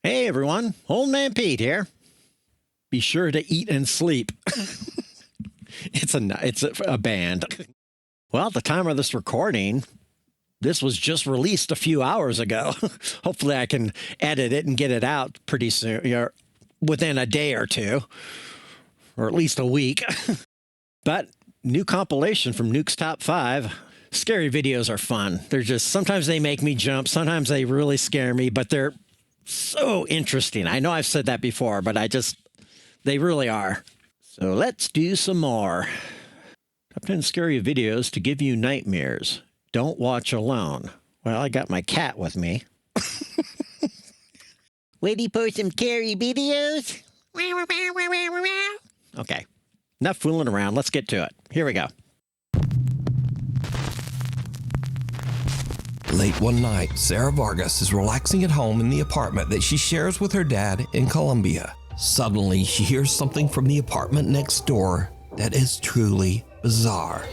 Hey everyone, OldManPete here. Be sure to eat and sleep. It's a band. Well, at the time of this recording, this was just released a few hours ago. Hopefully I can edit it and get it out pretty soon, within a day or two, or at least a week. But new compilation from Nuke's Top 5. Scary videos are fun. They're just, sometimes they make me jump, sometimes they really scare me, but they're so interesting. I know I've said that before, but they really are. So let's do some more. Top 10 scary videos to give you nightmares. Don't watch alone. Well, I got my cat with me. Ready for some scary videos? Okay, enough fooling around. Let's get to it. Here we go. Late one night, Sarah Vargas is relaxing at home in the apartment that she shares with her dad in Colombia. Suddenly, she hears something from the apartment next door that is truly bizarre.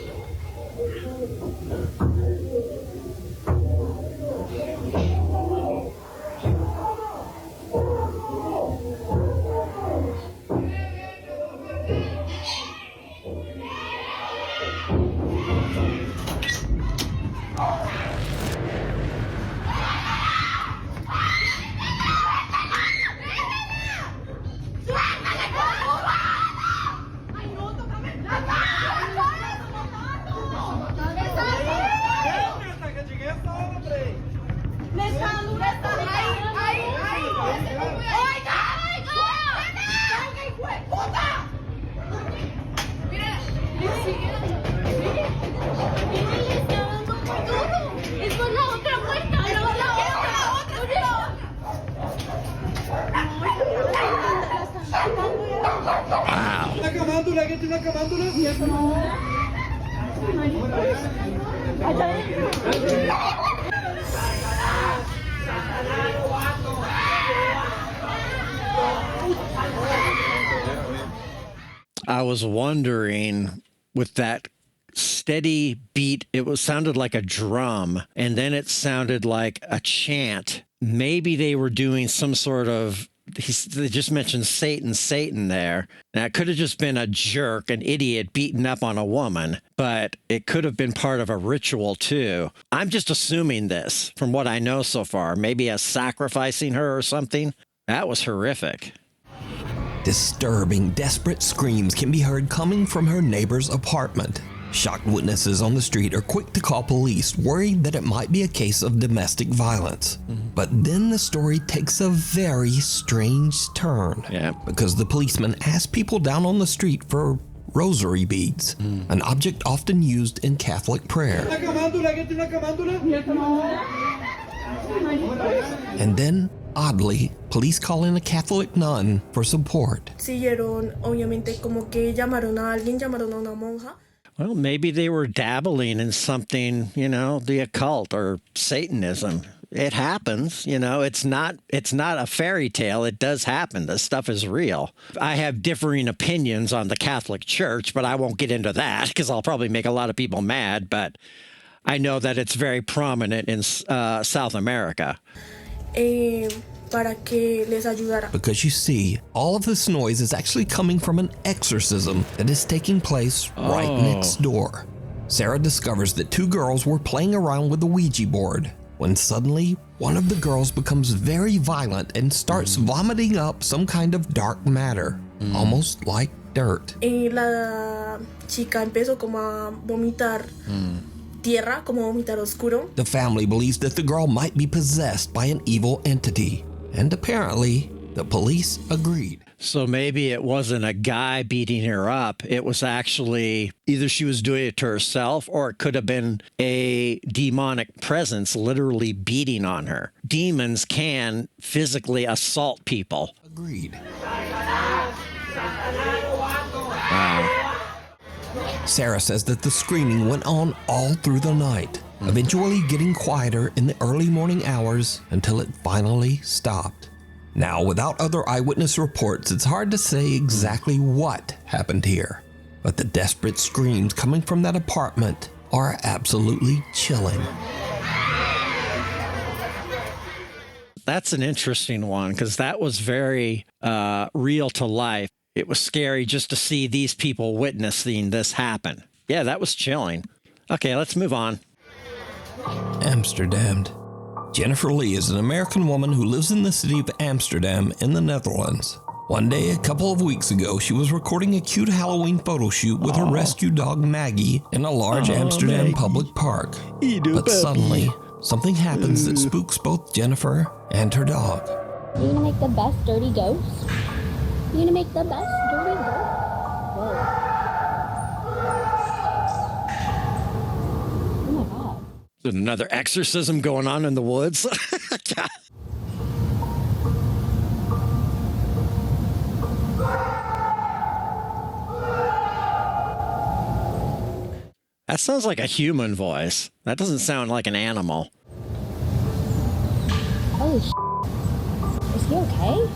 I was wondering, with that steady beat, sounded like a drum, and then it sounded like a chant. Maybe they were doing some sort of, they just mentioned Satan there. Now, it could have just been a jerk, an idiot beating up on a woman, but it could have been part of a ritual too. I'm just assuming this from what I know so far. Maybe a sacrificing her or something. That was horrific. Disturbing, desperate screams can be heard coming from her neighbor's apartment. Shocked witnesses on the street are quick to call police, worried that it might be a case of domestic violence. But then the story takes a very strange turn. Yeah. Because the policeman asked people down on the street for rosary beads, an object often used in Catholic prayer. And then, oddly, police call in a Catholic nun for support. Well, maybe they were dabbling in something, the occult or Satanism. It happens, it's not a fairy tale. It does happen. This stuff is real. I have differing opinions on the Catholic Church, but I won't get into that because I'll probably make a lot of people mad. But I know that it's very prominent in South America. Because you see, all of this noise is actually coming from an exorcism that is taking place right next door. Sarah discovers that two girls were playing around with the Ouija board when suddenly one of the girls becomes very violent and starts vomiting up some kind of dark matter, almost like dirt. La chica empezó como a vomitar tierra, como vomitar oscuro. The family believes that the girl might be possessed by an evil entity, and apparently the police agreed. So maybe it wasn't a guy beating her up. It was actually either she was doing it to herself, or it could have been a demonic presence literally beating on her. Demons can physically assault people. Agreed. Wow. Sarah says that the screaming went on all through the night, eventually getting quieter in the early morning hours until it finally stopped. Now, without other eyewitness reports, it's hard to say exactly what happened here, but the desperate screams coming from that apartment are absolutely chilling. That's an interesting one because that was very real to life. It was scary just to see these people witnessing this happen. Yeah, that was chilling. Okay, let's move on. Amsterdam. Jennifer Lee is an American woman who lives in the city of Amsterdam in the Netherlands. One day, a couple of weeks ago, she was recording a cute Halloween photo shoot with her rescue dog Maggie in a large Amsterdam public park. But suddenly, something happens that spooks both Jennifer and her dog. You're gonna make the best dirty ghost? You're gonna make the best dirty ghost? Whoa. Oh my god. There's another exorcism going on in the woods. That sounds like a human voice. That doesn't sound like an animal. Holy sh**. Is he okay?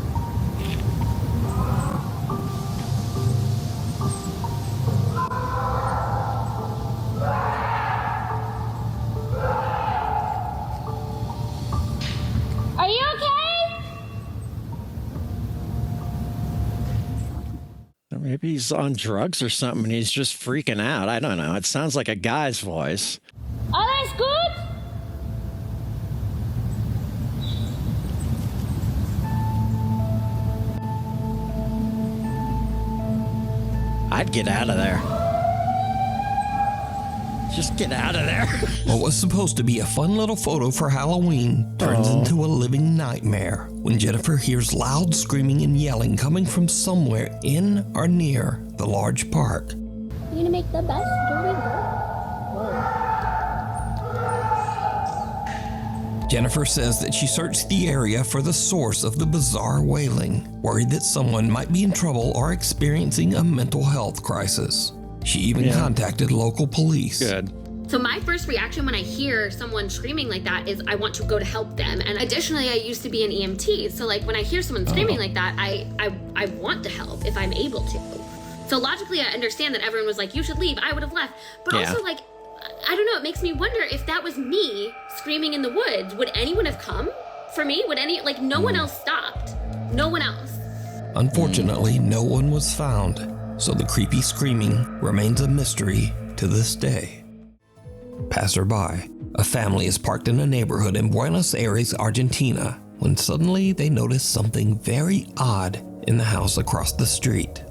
Are you okay? Or maybe he's on drugs or something and he's just freaking out. I don't know. It sounds like a guy's voice. Alles gut? I'd get out of there. Just get out of there. What was supposed to be a fun little photo for Halloween turns into a living nightmare when Jennifer hears loud screaming and yelling coming from somewhere in or near the large park. You're gonna make the best dirty ghost? Whoa. Jennifer says that she searched the area for the source of the bizarre wailing, worried that someone might be in trouble or experiencing a mental health crisis. She even contacted local police. Good. So my first reaction when I hear someone screaming like that is I want to go to help them. And additionally, I used to be an EMT. So like when I hear someone screaming like that, I want to help if I'm able to. So logically, I understand that everyone was like, you should leave. I would have left. But also like, I don't know, it makes me wonder if that was me screaming in the woods, would anyone have come for me? Would any, like no one else stopped. No one else. Unfortunately, no one was found, so the creepy screaming remains a mystery to this day. Passerby. A family is parked in a neighborhood in Buenos Aires, Argentina, when suddenly they notice something very odd in the house across the street.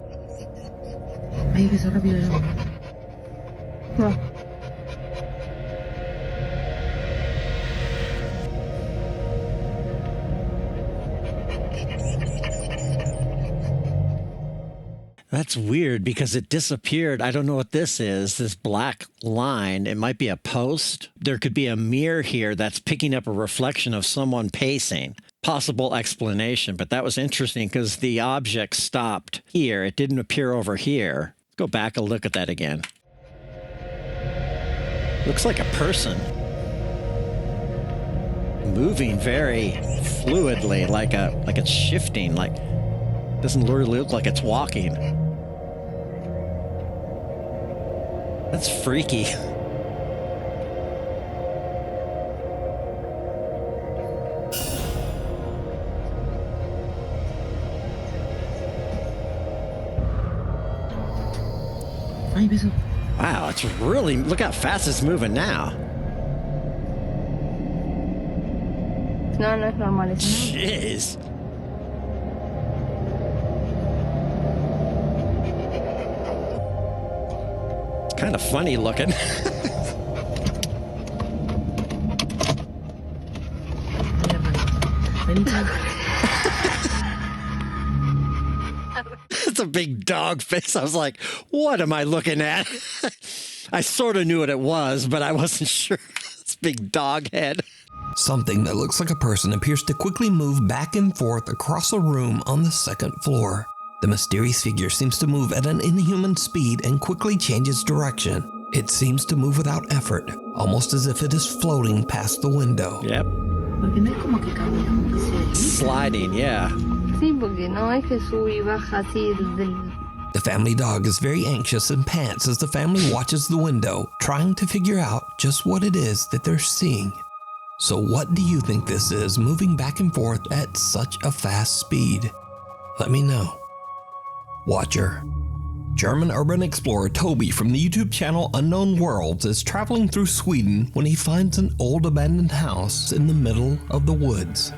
That's weird because it disappeared. I don't know what this is. This black line. It might be a post. There could be a mirror here that's picking up a reflection of someone pacing. Possible explanation, but that was interesting because the object stopped here. It didn't appear over here. Go back and look at that again. Looks like a person. Moving very fluidly, like it's shifting, like doesn't really look like it's walking. That's freaky. Wow, it's really, look how fast it's moving now. No, no es normal. Jeez. It's kind of funny looking. It's a big dog face. I was like, what am I looking at? I sort of knew what it was, but I wasn't sure. It's big dog head. Something that looks like a person appears to quickly move back and forth across a room on the second floor. The mysterious figure seems to move at an inhuman speed and quickly changes direction. It seems to move without effort, almost as if it is floating past the window. Yep. Sliding, yeah. The family dog is very anxious and pants as the family watches the window, trying to figure out just what it is that they're seeing. So what do you think this is moving back and forth at such a fast speed? Let me know. Watcher. German urban explorer Toby from the YouTube channel Unknown Worlds is traveling through Sweden when he finds an old abandoned house in the middle of the woods.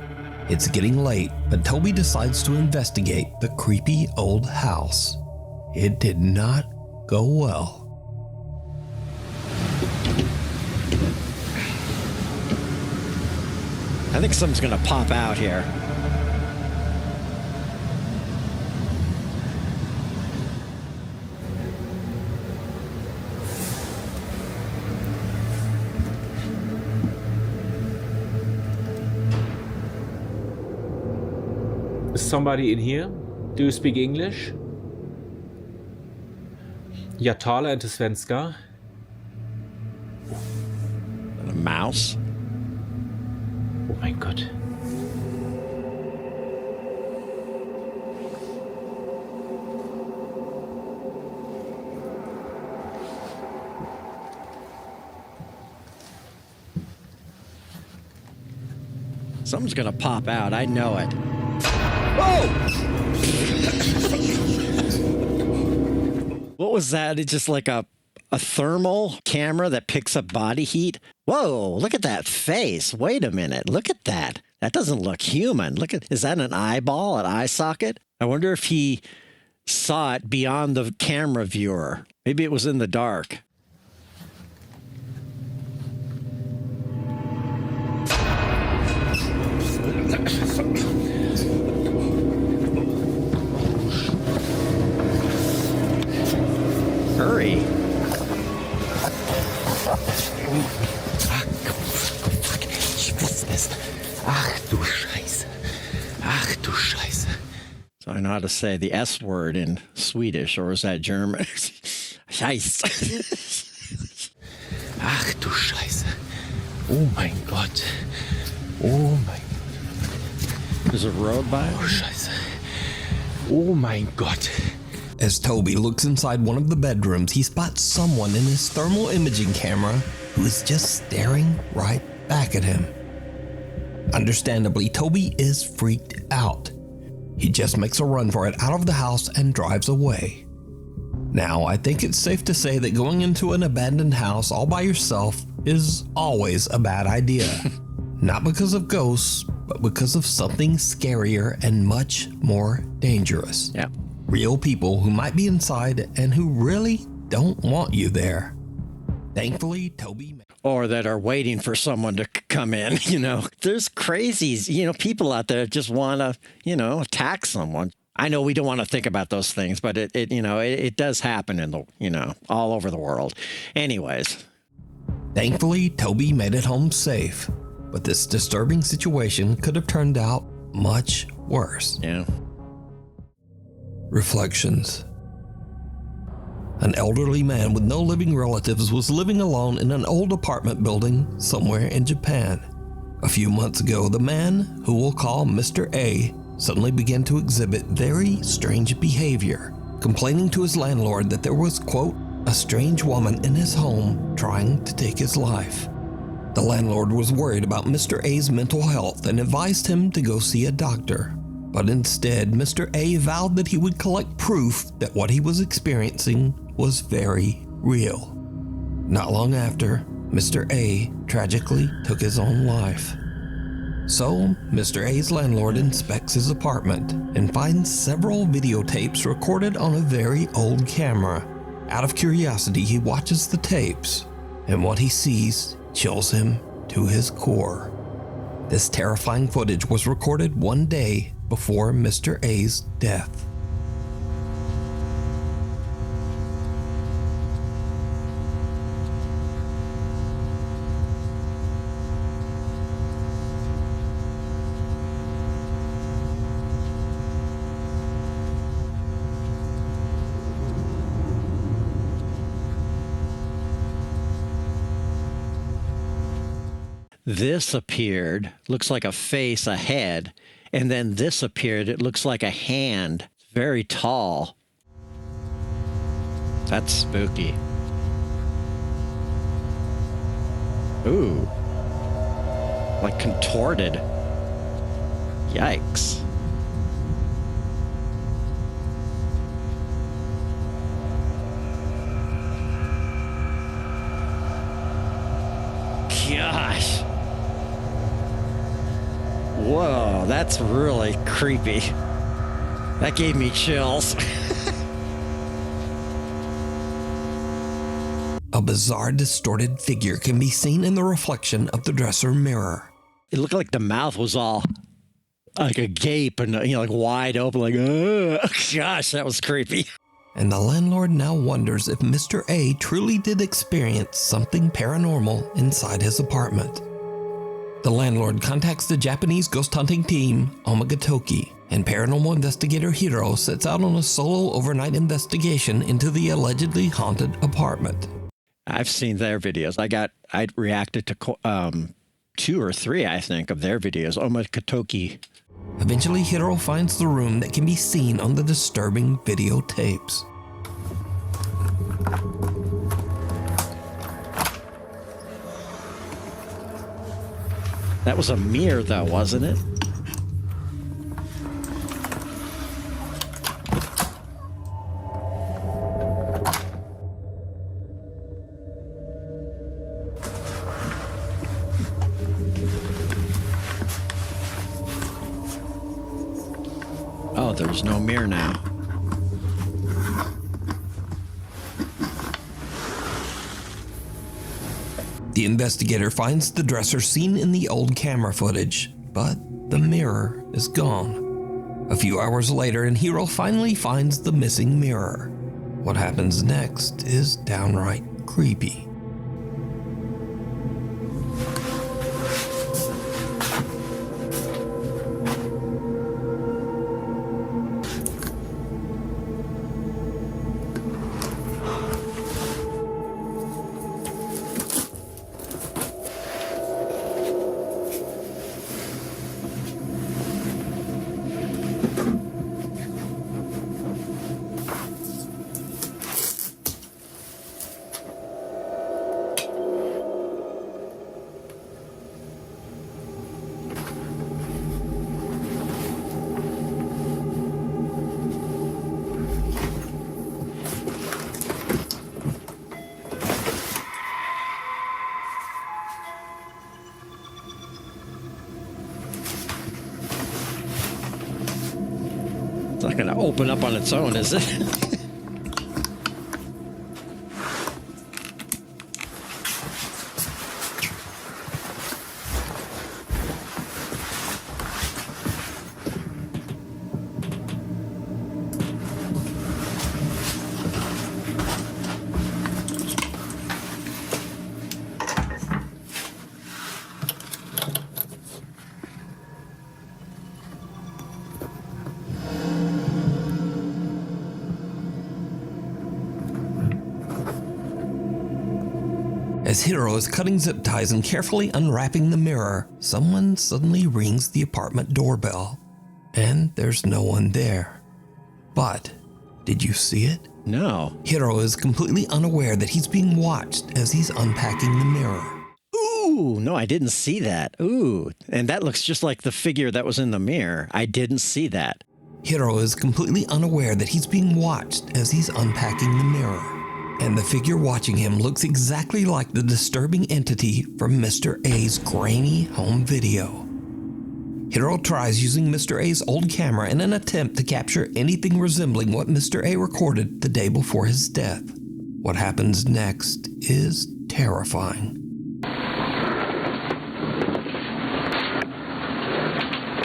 It's getting late, but Toby decides to investigate the creepy old house. It did not go well. I think something's gonna pop out here. Is somebody in here? Do you speak English? Jag talar inte svenska. A mouse? Oh mein Gott. Something's gonna pop out. I know it. Whoa! What was that? It's just like a thermal camera that picks up body heat. Whoa, look at that face. Wait a minute. Look at that. That doesn't look human. Is that an eyeball, an eye socket? I wonder if he saw it beyond the camera viewer. Maybe it was in the dark. Hurry. Ach du Scheiße. Ach du Scheiße. So I know how to say the S word in Swedish, or is that German? Scheiße. Ach du Scheiße. Oh mein Gott. Oh mein There's a road by it? Oh Scheiße. Oh mein Gott. As Toby looks inside one of the bedrooms, he spots someone in his thermal imaging camera who is just staring right back at him. Understandably, Toby is freaked out. He just makes a run for it out of the house and drives away. Now, I think it's safe to say that going into an abandoned house all by yourself is always a bad idea. Not because of ghosts, but because of something scarier and much more dangerous. Yeah. Real people who might be inside and who really don't want you there. Thankfully, Toby... Or that are waiting for someone to come in, you know. There's crazies, people out there just want to, attack someone. I know we don't want to think about those things, but it does happen in the, all over the world. Anyways. Thankfully, Toby made it home safe, but this disturbing situation could have turned out much worse. Yeah. Reflections. An elderly man with no living relatives was living alone in an old apartment building somewhere in Japan. A few months ago, the man, who we'll call Mr. A, suddenly began to exhibit very strange behavior, complaining to his landlord that there was, quote, a strange woman in his home trying to take his life. The landlord was worried about Mr. A's mental health and advised him to go see a doctor. But instead, Mr. A vowed that he would collect proof that what he was experiencing was very real. Not long after, Mr. A tragically took his own life. So, Mr. A's landlord inspects his apartment and finds several videotapes recorded on a very old camera. Out of curiosity, he watches the tapes, and what he sees chills him to his core. This terrifying footage was recorded one day before Mr. A's death. This appeared, looks like a face, a head, and then this appeared, it looks like a hand, very tall. That's spooky. Ooh. like contorted. Yikes. Gosh. Whoa, that's really creepy. That gave me chills. A bizarre, distorted figure can be seen in the reflection of the dresser mirror. It looked like the mouth was all like a gape and, like wide open, like, gosh, that was creepy. And the landlord now wonders if Mr. A truly did experience something paranormal inside his apartment. The landlord contacts the Japanese ghost hunting team, Omagatoki, and paranormal investigator Hiro sets out on a solo overnight investigation into the allegedly haunted apartment. I've seen their videos. I reacted to 2 or 3, I think, of their videos. Omagatoki. Eventually, Hiro finds the room that can be seen on the disturbing videotapes. That was a mirror, though, wasn't it? Oh, there's no mirror now. The investigator finds the dresser seen in the old camera footage, but the mirror is gone. A few hours later, and Hiro finally finds the missing mirror. What happens next is downright creepy. It's not going to open up on its own, is it? As Hiro is cutting zip ties and carefully unwrapping the mirror, someone suddenly rings the apartment doorbell. And there's no one there. But, did you see it? No. Hiro is completely unaware that he's being watched as he's unpacking the mirror. Ooh, no, I didn't see that. Ooh, and that looks just like the figure that was in the mirror. I didn't see that. Hiro is completely unaware that he's being watched as he's unpacking the mirror. And the figure watching him looks exactly like the disturbing entity from Mr. A's grainy home video. Hiro tries using Mr. A's old camera in an attempt to capture anything resembling what Mr. A recorded the day before his death. What happens next is terrifying.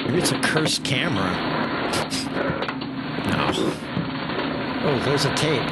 Maybe it's a cursed camera. No. Oh, there's a tape.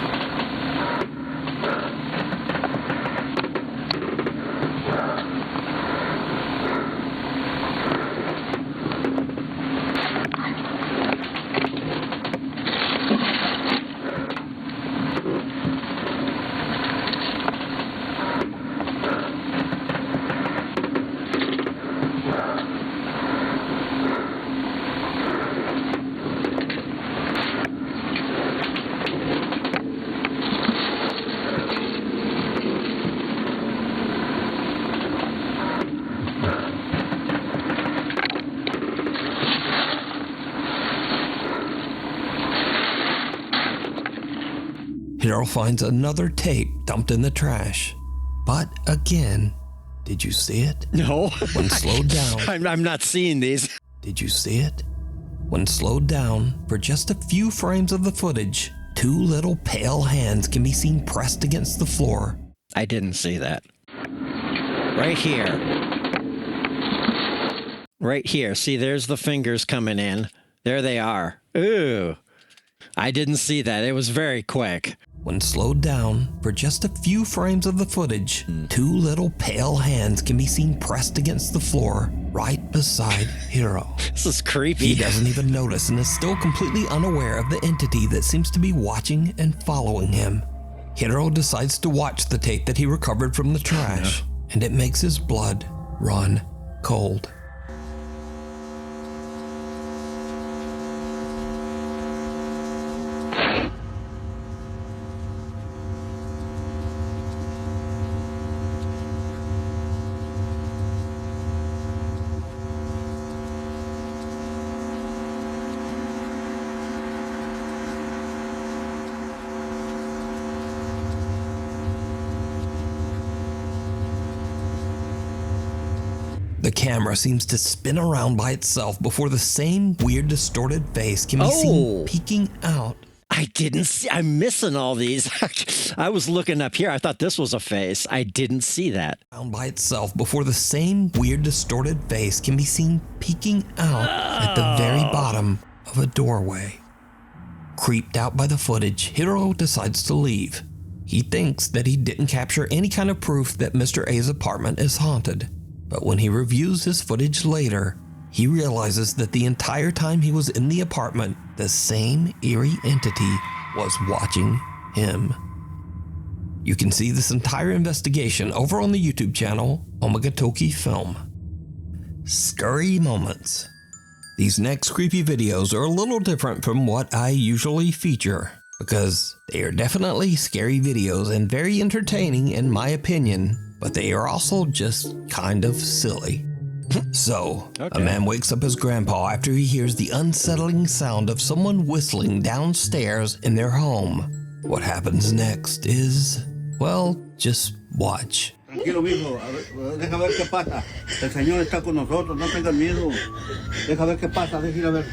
Hiro finds another tape dumped in the trash. But again, did you see it? No. When slowed down. I'm not seeing these. Did you see it? When slowed down for just a few frames of the footage, two little pale hands can be seen pressed against the floor. I didn't see that. Right here. Right here. See, there's the fingers coming in. There they are. Ooh. I didn't see that. It was very quick. When slowed down for just a few frames of the footage, two little pale hands can be seen pressed against the floor right beside Hiro. This is creepy. He doesn't even notice and is still completely unaware of the entity that seems to be watching and following him. Hiro decides to watch the tape that he recovered from the trash, and it makes his blood run cold. The camera seems to spin around by itself before the same weird distorted face can be seen peeking out. I didn't see. I'm missing all these. I was looking up here. I thought this was a face. I didn't see that. Around by itself before the same weird distorted face can be seen peeking out at the very bottom of a doorway. Creeped out by the footage, Hiro decides to leave. He thinks that he didn't capture any kind of proof that Mr. A's apartment is haunted. But when he reviews his footage later, he realizes that the entire time he was in the apartment, the same eerie entity was watching him. You can see this entire investigation over on the YouTube channel, Omagatoki Film. Scary moments. These next creepy videos are a little different from what I usually feature, because they are definitely scary videos and very entertaining in my opinion, but they are also just kind of silly. So, a man wakes up his grandpa after he hears the unsettling sound of someone whistling downstairs in their home. What happens next is, well, just watch. Tranquilo, mijo. Deja ver qué pasa. El Señor está con nosotros. No tengas miedo. Deja ver qué pasa. Deja ir a ver.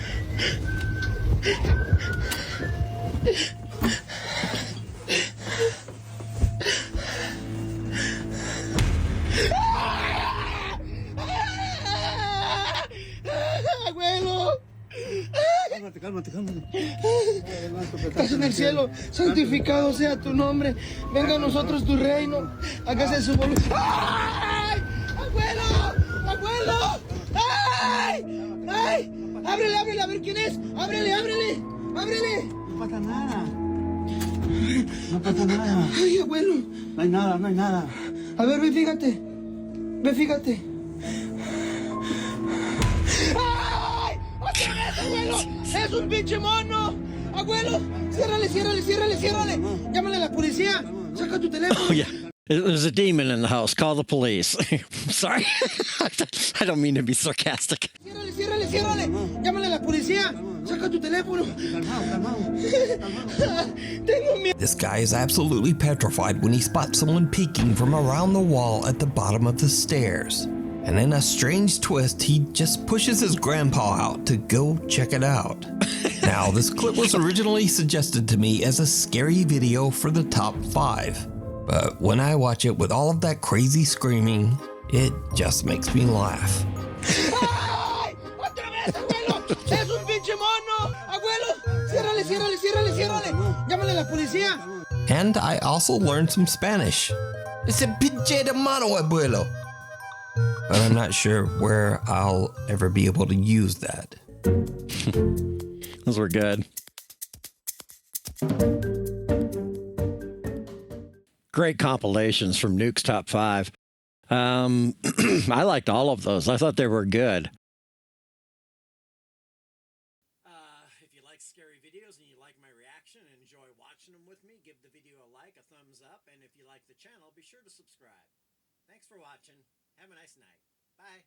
Abuelo. Cálmate. Estás en el cielo, santificado sea tu nombre. Venga a nosotros tu reino. Hágase su voluntad. ¡Ay! ¡Abuelo! ¡Ay! Ábrele, a ver quién es. Ábrele. No pasa nada. Ay, abuelo. No hay nada. A ver, ve, fíjate. ¡Ay! ¡Otra vez, abuelo! ¡Es un pinche mono! ¡Abuelo! ¡Ciérrale! ¡Llámale a la policía! ¡Saca tu teléfono! Oh, yeah. There's a demon in the house. Call the police. Sorry. I don't mean to be sarcastic. ¡Ciérrale! ¡Llámale a la policía! ¡Saca tu teléfono! Tengo miedo. This guy is absolutely petrified when he spots someone peeking from around the wall at the bottom of the stairs. And in a strange twist, he just pushes his grandpa out to go check it out. Now, this clip was originally suggested to me as a scary video for the top 5. But when I watch it with all of that crazy screaming, it just makes me laugh. ¡Ay! ¡Otra vez, abuelo! ¡Es un pinche mono! ¡Abuelo! ¡Ciérrale! ¡Llámale a la policía! And I also learned some Spanish. It's a pinche de mano, abuelo. But I'm not sure where I'll ever be able to use that. Those were good. Great compilations from Nuke's Top 5. I liked all of those. I thought they were good. If you like scary videos and you like my reaction and enjoy watching them with me, give the video a like, a thumbs up, and if you like the channel, be sure to subscribe. Thanks for watching. Have a nice night. Bye.